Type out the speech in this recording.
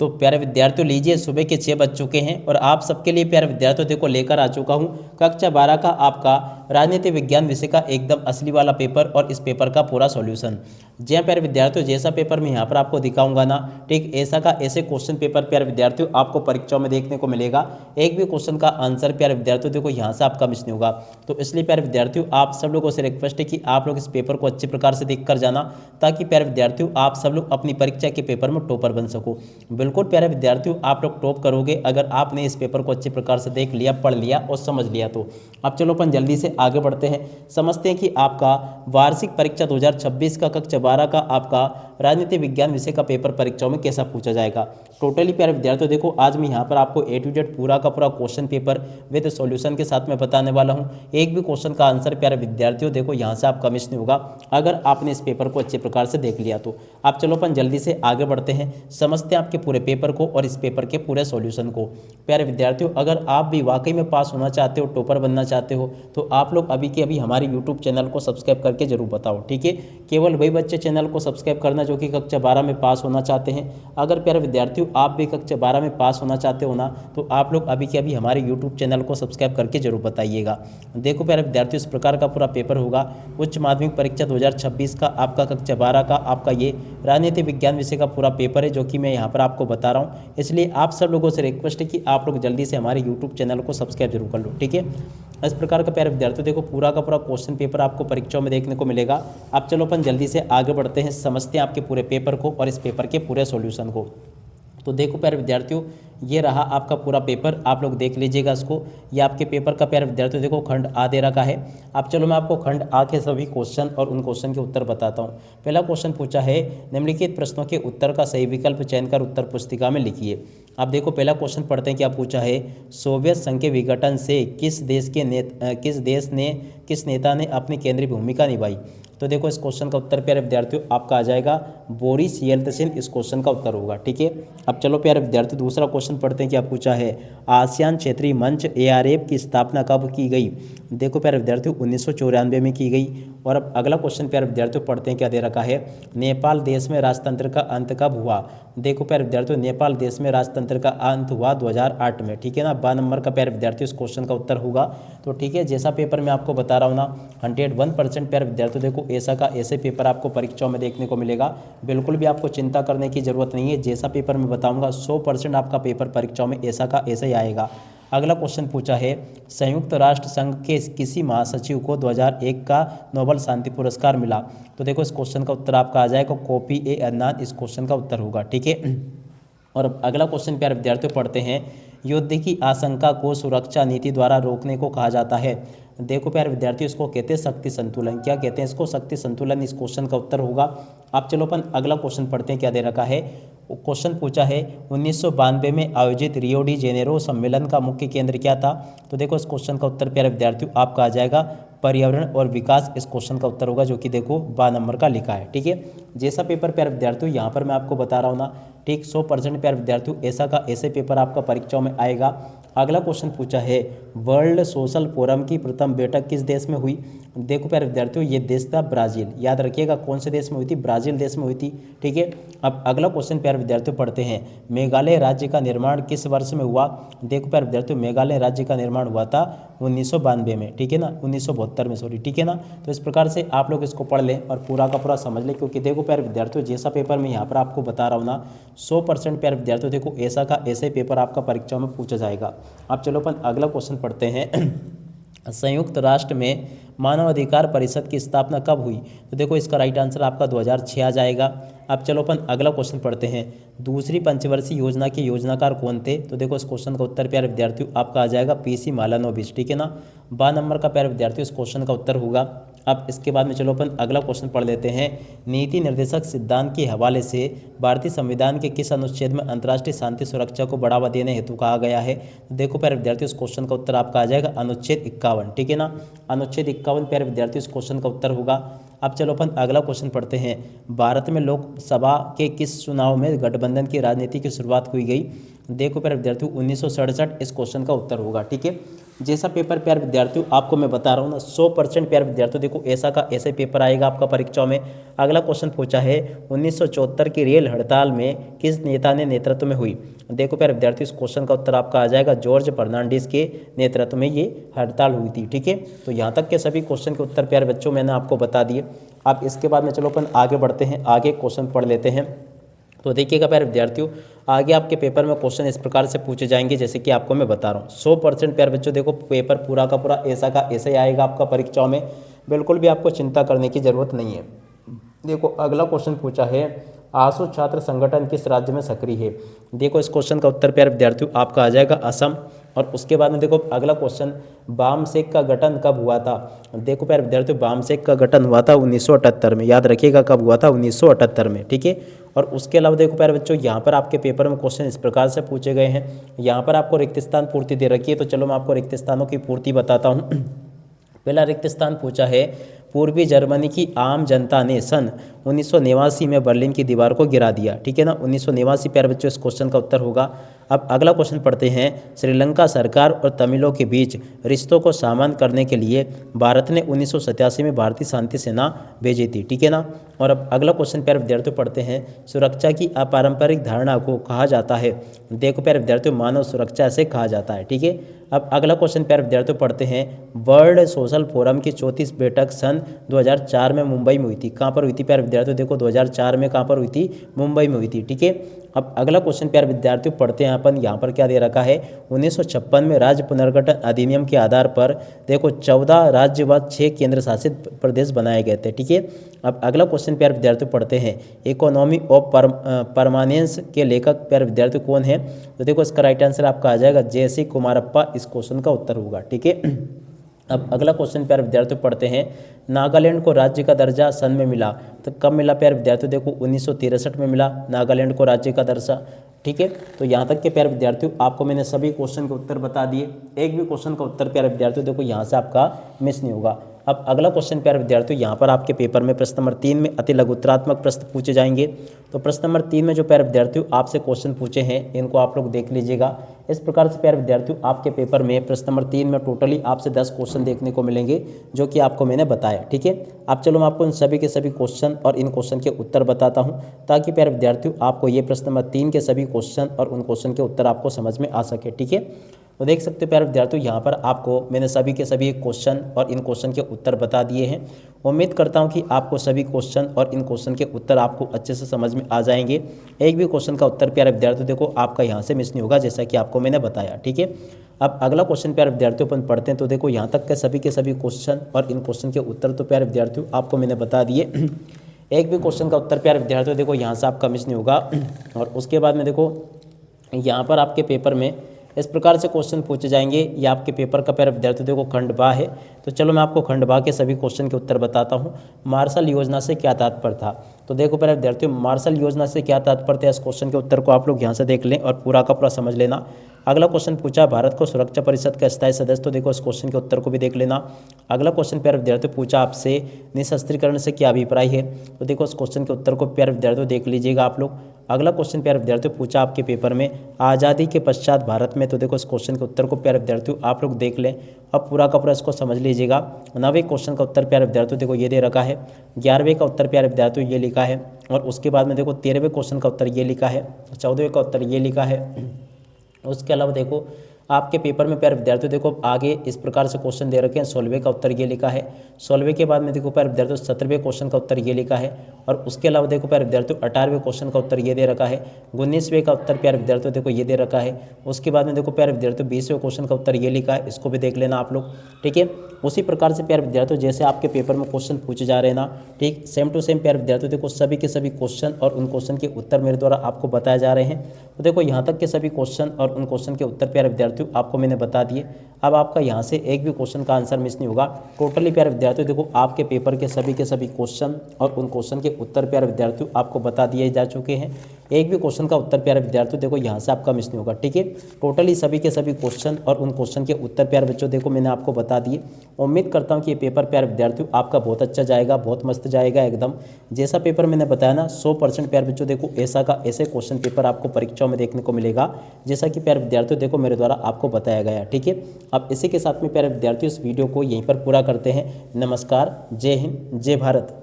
तो प्यारे विद्यार्थियों लीजिए सुबह के 6 बज चुके हैं और आप सबके लिए प्यारे विद्यार्थियों देखो लेकर आ चुका हूँ कक्षा 12 का आपका राजनीति विज्ञान विषय का एकदम असली वाला पेपर और इस पेपर का पूरा सॉल्यूशन। जी हाँ प्यारे विद्यार्थियों, जैसा पेपर मैं यहाँ पर आपको दिखाऊंगा ना, ठीक ऐसा का ऐसे क्वेश्चन पेपर प्यारे विद्यार्थियों आपको परीक्षाओं में देखने को मिलेगा। एक भी क्वेश्चन का आंसर प्यारे विद्यार्थियों देखो यहाँ से आपका मिस नहीं होगा। तो इसलिए प्यारे विद्यार्थियों आप सब लोगों से रिक्वेस्ट है कि आप लोग इस पेपर को अच्छे प्रकार से देख कर जाना, ताकि प्यारे विद्यार्थियों आप सब लोग अपनी परीक्षा के पेपर में टॉपर बन सको। बिल्कुल प्यारे विद्यार्थियों आप लोग टॉप करोगे अगर आपने इस पेपर को अच्छे प्रकार से देख लिया, पढ़ लिया और समझ लिया। तो अब चलो अपन जल्दी से आगे बढ़ते हैं, समझते हैं कि आपका वार्षिक परीक्षा 2026 का कक्षा 12 का आपका राजनीति विज्ञान विषय का पेपर परीक्षाओं में कैसा पूछा जाएगा। टोटली प्यारे विद्यार्थियों देखो आज मैं यहाँ पर आपको A to Z पूरा का पूरा क्वेश्चन पेपर विद सॉल्यूशन के साथ में बताने वाला हूँ। एक भी क्वेश्चन का आंसर प्यारे विद्यार्थियों देखो यहाँ से आपका मिस नहीं होगा अगर आपने इस पेपर को अच्छे प्रकार से देख लिया। तो आप चलो अपन जल्दी से आगे बढ़ते हैं, समझते हैं आपके पूरे पेपर को और इस पेपर के पूरे सॉल्यूशन को। प्यारे विद्यार्थियों अगर आप भी वाकई में पास होना चाहते हो, टॉपर बनना चाहते हो, तो आप लोग अभी के अभी हमारे यूट्यूब चैनल को सब्सक्राइब करके जरूर बताओ, ठीक है। केवल वही बच्चे चैनल को सब्सक्राइब करना जो कि कक्षा 12 में पास होना चाहते हैं। अगर प्यारे विद्यार्थियों आप भी कक्षा 12 में पास होना चाहते हो ना, तो आप लोग अभी के अभी हमारे यूट्यूब चैनल को सब्सक्राइब करके जरूर बताइएगा। देखो प्यारे विद्यार्थियों इस प्रकार का पूरा पेपर होगा उच्च माध्यमिक परीक्षा 2026 का आपका कक्षा 12 का आपका ये राजनीति विज्ञान विषय का पूरा पेपर है जो कि मैं यहाँ पर आपको बता रहा हूँ। इसलिए आप सब लोगों से रिक्वेस्ट है कि आप लोग जल्दी से हमारे यूट्यूब चैनल को सब्सक्राइब जरूर कर लो, ठीक है। इस प्रकार का प्यारे विद्यार्थियों देखो पूरा का पूरा क्वेश्चन पेपर आपको परीक्षाओं में देखने को मिलेगा। अब चलो अपन जल्दी से आगे बढ़ते हैं, समझते हैं आपके पूरे पेपर को और इस पेपर के पूरे सॉल्यूशन को। तो देखो प्यारे विद्यार्थियों ये रहा आपका पूरा पेपर, आप लोग देख लीजिएगा इसको। ये आपके पेपर का प्यारे विद्यार्थियों देखो खंड आ दे रखा है। अब चलो मैं आपको खंड आ के सभी क्वेश्चन और उन क्वेश्चन के उत्तर बताता हूँ। पहला क्वेश्चन पूछा है निम्नलिखित प्रश्नों के उत्तर का सही विकल्प चयन कर उत्तर पुस्तिका में लिखिए। अब देखो पहला क्वेश्चन पढ़ते हैं, क्या पूछा है, सोवियत संघ के विघटन से किस नेता ने अपनी केंद्रीय भूमिका निभाई। तो देखो इस क्वेश्चन का उत्तर प्यारे विद्यार्थियों आपका आ जाएगा बोरिस येल्त्सिन, इस क्वेश्चन का उत्तर होगा, ठीक है। अब चलो प्यारे विद्यार्थियों दूसरा क्वेश्चन पढ़ते हैं, क्या पूछा है, आसियान क्षेत्रीय मंच ARF की स्थापना कब की गई। देखो प्यारे विद्यार्थियों 1994 में की गई। और अब अगला क्वेश्चन प्यारे विद्यार्थियों पढ़ते हैं, क्या दे रखा है, नेपाल देश में राजतंत्र का अंत कब हुआ। देखो प्यारे विद्यार्थियों नेपाल देश में राजतंत्र का अंत हुआ 2008 में, ठीक है ना। 12 नंबर का प्यारे विद्यार्थियों इस क्वेश्चन का उत्तर होगा। तो ठीक है, जैसा पेपर मैं आपको बता रहा हूँ ना 101% प्यारे विद्यार्थियों देखो ऐसा का ऐसे पेपर आपको परीक्षाओं में देखने को मिलेगा। बिल्कुल भी आपको चिंता करने की जरूरत नहीं है, जैसा पेपर मैं बताऊंगा 100% आपका पेपर परीक्षाओं में ऐसा का ऐसा ही आएगा। अगला क्वेश्चन पूछा है संयुक्त राष्ट्र संघ के किसी महासचिव को 2001 का नोबेल शांति पुरस्कार मिला। तो देखो इस क्वेश्चन का उत्तर आपका आ जाएगा कोफी अन्नान, इस क्वेश्चन का उत्तर होगा, ठीक है। और अगला क्वेश्चन प्यारे विद्यार्थियों पढ़ते हैं, युद्ध की आशंका को सुरक्षा नीति द्वारा रोकने को कहा जाता है। देखो प्यारे विद्यार्थियों इसको कहते हैं शक्ति संतुलन। क्या कहते हैं इसको, शक्ति संतुलन, इस क्वेश्चन का उत्तर होगा। अब चलो अपन अगला क्वेश्चन पढ़ते हैं, क्या दे रखा है, क्वेश्चन पूछा है 1992 में आयोजित रियो डी जेनेरो सम्मेलन का मुख्य केंद्र क्या था। तो देखो इस क्वेश्चन का उत्तर प्यारे विद्यार्थियों आपका आ जाएगा पर्यावरण और विकास, इस क्वेश्चन का उत्तर होगा जो कि देखो 12 नंबर का लिखा है, ठीक है। जैसा पेपर प्यारे विद्यार्थियों यहाँ पर मैं आपको बता रहा हूँ ना, ठीक 100% प्यारे विद्यार्थियों ऐसा का ऐसे पेपर आपका परीक्षाओं में आएगा। अगला क्वेश्चन पूछा है वर्ल्ड सोशल फोरम की प्रथम बैठक किस देश में हुई। देखो प्यारे विद्यार्थियों ये देश था ब्राजील, याद रखिएगा कौन से देश में हुई थी, ब्राजील देश में हुई थी, ठीक है। अब अगला क्वेश्चन प्यारे विद्यार्थियों पढ़ते हैं, मेघालय राज्य का निर्माण किस वर्ष में हुआ। देखो प्यारे विद्यार्थियों मेघालय राज्य का निर्माण हुआ था 1992 में, ठीक है ना, 1972 में सॉरी, ठीक है ना। तो इस प्रकार से आप लोग इसको पढ़ लें और पूरा का पूरा समझ लें, क्योंकि देखो प्यारे विद्यार्थियों जैसा पेपर मैं यहाँ पर आपको बता रहा हूँ ना 100% प्यारे विद्यार्थियों देखो ऐसा का ऐसे पेपर आपका परीक्षा में पूछा जाएगा। अब चलो अपन अगला क्वेश्चन पढ़ते हैं संयुक्त राष्ट्र में मानवाधिकार परिषद की स्थापना कब हुई। तो देखो इसका राइट आंसर आपका 2006 आ जाएगा। अब चलो अपन अगला क्वेश्चन पढ़ते हैं दूसरी पंचवर्षीय योजना के योजनाकार कौन थे। तो देखो इस क्वेश्चन का उत्तर प्यारे विद्यार्थियों आपका आ जाएगा PC मालानोबिस, ठीक है ना। 12 नंबर का प्यारे विद्यार्थियों इस क्वेश्चन का उत्तर होगा। अब इसके बाद में चलो अपन अगला क्वेश्चन पढ़ लेते हैं नीति निर्देशक सिद्धांत के हवाले से भारतीय संविधान के किस अनुच्छेद में अंतर्राष्ट्रीय शांति सुरक्षा को बढ़ावा देने हेतु कहा गया है। देखो प्यारे विद्यार्थियों इस क्वेश्चन का उत्तर आपका आ जाएगा अनुच्छेद 51, ठीक है ना। अनुच्छेद 51 प्यारे विद्यार्थियों इस क्वेश्चन का उत्तर होगा। अब चलो अपन अगला क्वेश्चन पढ़ते हैं भारत में लोकसभा के किस चुनाव में गठबंधन की राजनीति की शुरुआत की गई। देखो प्यारे विद्यार्थियों 1967 इस क्वेश्चन का उत्तर होगा। ठीक है, जैसा पेपर प्यारे विद्यार्थियों आपको मैं बता रहा हूँ ना 100% प्यारे विद्यार्थियों देखो ऐसा का ऐसे पेपर आएगा आपका परीक्षा में। अगला क्वेश्चन पूछा है 1974 की रेल हड़ताल में किस नेता ने नेतृत्व में हुई। देखो प्यारे विद्यार्थियों इस क्वेश्चन का उत्तर आपका आ जाएगा जॉर्ज फर्नांडिस के नेतृत्व में ये हड़ताल हुई थी। ठीक है, तो यहाँ तक के सभी क्वेश्चन के उत्तर प्यारे बच्चों मैंने आपको बता दिए। अब इसके बाद में चलो अपन आगे बढ़ते हैं, आगे क्वेश्चन पढ़ लेते हैं। तो देखिएगा प्यारे विद्यार्थियों आगे आपके पेपर में क्वेश्चन इस प्रकार से पूछे जाएंगे जैसे कि आपको मैं बता रहा हूँ। 100% प्यारे बच्चों देखो पेपर पूरा का पूरा ऐसा का ऐसा ही आएगा आपका परीक्षाओं में, बिल्कुल भी आपको चिंता करने की जरूरत नहीं है। देखो अगला क्वेश्चन पूछा है आसू छात्र संगठन किस राज्य में सक्रिय है। देखो इस क्वेश्चन का उत्तर प्यारे विद्यार्थियों आपका आ जाएगा असम। और उसके बाद में देखो अगला क्वेश्चन वामसेक का गठन कब हुआ था। देखो प्यारे विद्यार्थियों वामसेक का गठन हुआ था 1978 में, याद रखिएगा कब हुआ था 1978 में। ठीक है, और उसके अलावा देखो प्यारे बच्चों यहाँ पर आपके पेपर में क्वेश्चन इस प्रकार से पूछे गए हैं। यहाँ पर आपको रिक्त स्थान पूर्ति दे रखी है, तो चलो मैं आपको रिक्त स्थानों की पूर्ति बताता हूँ। पहला रिक्त स्थान पूछा है पूर्वी जर्मनी की आम जनता ने सन 1989 में बर्लिन की दीवार को गिरा दिया। ठीक है ना, 1989 प्यारे बच्चों इस क्वेश्चन का उत्तर होगा। अब अगला क्वेश्चन पढ़ते हैं श्रीलंका सरकार और तमिलों के बीच रिश्तों को सामान्य करने के लिए भारत ने 1987 में भारतीय शांति सेना भेजी थी। ठीक है ना, और अब अगला क्वेश्चन प्यारे विद्यार्थियों पढ़ते हैं सुरक्षा की अपारंपरिक धारणा को कहा जाता है। देखो प्यारे विद्यार्थियों मानव सुरक्षा से कहा जाता है। ठीक है, अब अगला क्वेश्चन प्यारे विद्यार्थियों पढ़ते हैं वर्ल्ड सोशल फोरम की 34 बैठक सन 2004 में मुंबई में हुई थी। कहाँ पर हुई थी प्यारे विद्यार्थियों, देखो 2004 में कहाँ पर हुई थी, मुंबई में हुई थी। ठीक है, अब अगला क्वेश्चन प्यारे विद्यार्थियों पढ़ते हैं अपन, यहाँ पर क्या दे रखा है 1956 में राज्य पुनर्गठन अधिनियम के आधार पर देखो 14 राज्य व 6 केंद्र शासित प्रदेश बनाए गए थे। ठीक है, अब अगला क्वेश्चन प्यारे विद्यार्थियों पढ़ते हैं इकोनॉमी ऑफ परमानेंस के लेखक प्यारे विद्यार्थियों कौन है। तो देखो इसका राइट आंसर आपका आ जाएगा जयसी कुमारप्पा, इस क्वेश्चन का उत्तर होगा। ठीक है, अब अगला क्वेश्चन प्यारे विद्यार्थियों पढ़ते हैं नागालैंड को राज्य का दर्जा सन में मिला। तो कब मिला प्यारे विद्यार्थियों, देखो 1963 में मिला नागालैंड को राज्य का दर्जा। ठीक है, तो यहाँ तक के प्यारे विद्यार्थियों आपको मैंने सभी क्वेश्चन के उत्तर बता दिए। एक भी क्वेश्चन का उत्तर प्यारे विद्यार्थियों देखो यहाँ से आपका मिस नहीं होगा। अब अगला क्वेश्चन प्यारे विद्यार्थियों यहाँ पर आपके पेपर में प्रश्न नंबर 3 में अति लघुत्तरात्मक प्रश्न पूछे जाएंगे। तो प्रश्न नंबर 3 में जो प्यारे विद्यार्थियों आपसे क्वेश्चन पूछे हैं इनको आप लोग देख लीजिएगा। इस प्रकार से प्यारे विद्यार्थियों आपके पेपर में प्रश्न नंबर 3 में टोटली आपसे 10 क्वेश्चन देखने को मिलेंगे जो कि आपको मैंने बताया। ठीक है, अब चलो मैं आपको इन सभी के सभी क्वेश्चन और इन क्वेश्चन के उत्तर बताता हूँ ताकि प्यारे विद्यार्थियों आपको ये प्रश्न नंबर 3 के सभी क्वेश्चन और उन क्वेश्चन के उत्तर आपको समझ में आ सके। ठीक है, तो देख सकते हो प्यारे विद्यार्थियों यहाँ पर आपको मैंने सभी के सभी क्वेश्चन और इन क्वेश्चन के उत्तर बता दिए हैं। उम्मीद करता हूँ कि आपको सभी क्वेश्चन और इन क्वेश्चन के उत्तर आपको अच्छे से समझ में आ जाएंगे। एक भी क्वेश्चन का उत्तर प्यारे विद्यार्थियों देखो आपका यहाँ से मिस नहीं होगा जैसा कि आपको मैंने बताया। ठीक है, अब अगला क्वेश्चन प्यारे विद्यार्थियों अपन पढ़ते हैं। तो देखो यहाँ तक के सभी क्वेश्चन और इन क्वेश्चन के उत्तर तो प्यारे विद्यार्थियों आपको मैंने बता दिए। एक भी क्वेश्चन का उत्तर प्यारे विद्यार्थियों देखो यहाँ से आपका मिस नहीं होगा। और उसके बाद में देखो यहाँ पर आपके पेपर में इस प्रकार से क्वेश्चन पूछे जाएंगे। ये आपके पेपर का प्यारे विद्यार्थियों देखो खंड बा है। तो चलो मैं आपको खंड बा के सभी क्वेश्चन के उत्तर बताता हूँ। मार्शल योजना से क्या तात्पर्य था। तो देखो प्यारे विद्यार्थियों मार्शल योजना से क्या तात्पर्य था, इस क्वेश्चन के उत्तर को आप लोग यहाँ से देख लें और पूरा का पूरा समझ लेना। अगला क्वेश्चन पूछा भारत को सुरक्षा परिषद का स्थायी सदस्य, तो देखो इस क्वेश्चन के उत्तर को भी देख लेना। अगला क्वेश्चन प्यारे विद्यार्थियों पूछा आपसे निशस्त्रीकरण से क्या अभिप्राय है। तो देखो इस क्वेश्चन के उत्तर को प्यारे विद्यार्थियों देख लीजिएगा आप लोग। अगला क्वेश्चन प्यारे विद्यार्थियों पूछा आपके पेपर में आज़ादी के पश्चात भारत में। तो देखो इस क्वेश्चन के उत्तर को प्यारे विद्यार्थियों आप लोग देख लें। अब पूरा का पूरा इसको समझ लीजिएगा। 9वें क्वेश्चन का उत्तर प्यारे विद्यार्थियों देखो ये दे रखा है। 11वें का उत्तर प्यारे विद्यार्थियों ये लिखा है। और उसके बाद में देखो 13वें क्वेश्चन का उत्तर ये लिखा है। 14वें का उत्तर ये लिखा है। उसके अलावा देखो आपके पेपर में प्यारे विद्यार्थियों देखो आगे इस प्रकार से क्वेश्चन दे रखे हैं। 16वें का उत्तर ये लिखा है। 16वें के बाद में देखो प्यारे विद्यार्थियों 17वें क्वेश्चन का उत्तर ये लिखा है। और उसके अलावा देखो प्यारे विद्यार्थियों 18वें क्वेश्चन का उत्तर ये दे रखा है। 19वें का उत्तर प्यारे विद्यार्थियों देखो ये दे रखा है। उसके बाद में देखो प्यारे विद्यार्थियों 20वें क्वेश्चन का उत्तर ये लिखा है, इसको भी देख लेना आप लोग। ठीक है, उसी प्रकार से प्यारे विद्यार्थियों जैसे आपके पेपर में क्वेश्चन पूछे जा रहे हैं ना, ठीक सेम टू सेम प्यारे विद्यार्थियों देखो सभी के सभी क्वेश्चन और उन क्वेश्चन के उत्तर मेरे द्वारा आपको बताए जा रहे हैं। तो देखो यहाँ तक के सभी क्वेश्चन और उन क्वेश्चन के उत्तर प्यारे विद्यार्थियों आपको मैंने बता दिए। अब आपका यहाँ से एक भी क्वेश्चन का आंसर मिस नहीं होगा। टोटली प्यारे विद्यार्थियों देखो आपके पेपर के सभी क्वेश्चन और उन क्वेश्चन के उत्तर प्यारे विद्यार्थियों आपको बता दिए जा चुके हैं। एक भी क्वेश्चन का उत्तर प्यारे विद्यार्थियों देखो यहाँ से आपका मिस नहीं होगा, ठीक है। टोटली सभी के सभी क्वेश्चन और उन क्वेश्चन के उत्तर प्यारे बच्चों देखो मैंने आपको बता दिए। उम्मीद करता हूँ कि ये पेपर प्यारे विद्यार्थियों आपका बहुत अच्छा जाएगा, बहुत मस्त जाएगा एकदम। जैसा पेपर मैंने बताया ना 100% प्यारे बच्चों देखो ऐसा का ऐसे क्वेश्चन पेपर आपको परीक्षाओं में देखने को मिलेगा, जैसा कि प्यारे विद्यार्थियों देखो मेरे द्वारा आपको बताया गया, ठीक है। अब इसी के साथ में प्यारे विद्यार्थियों इस वीडियो को यहीं पर पूरा करते हैं। नमस्कार, जय हिंद, जय भारत।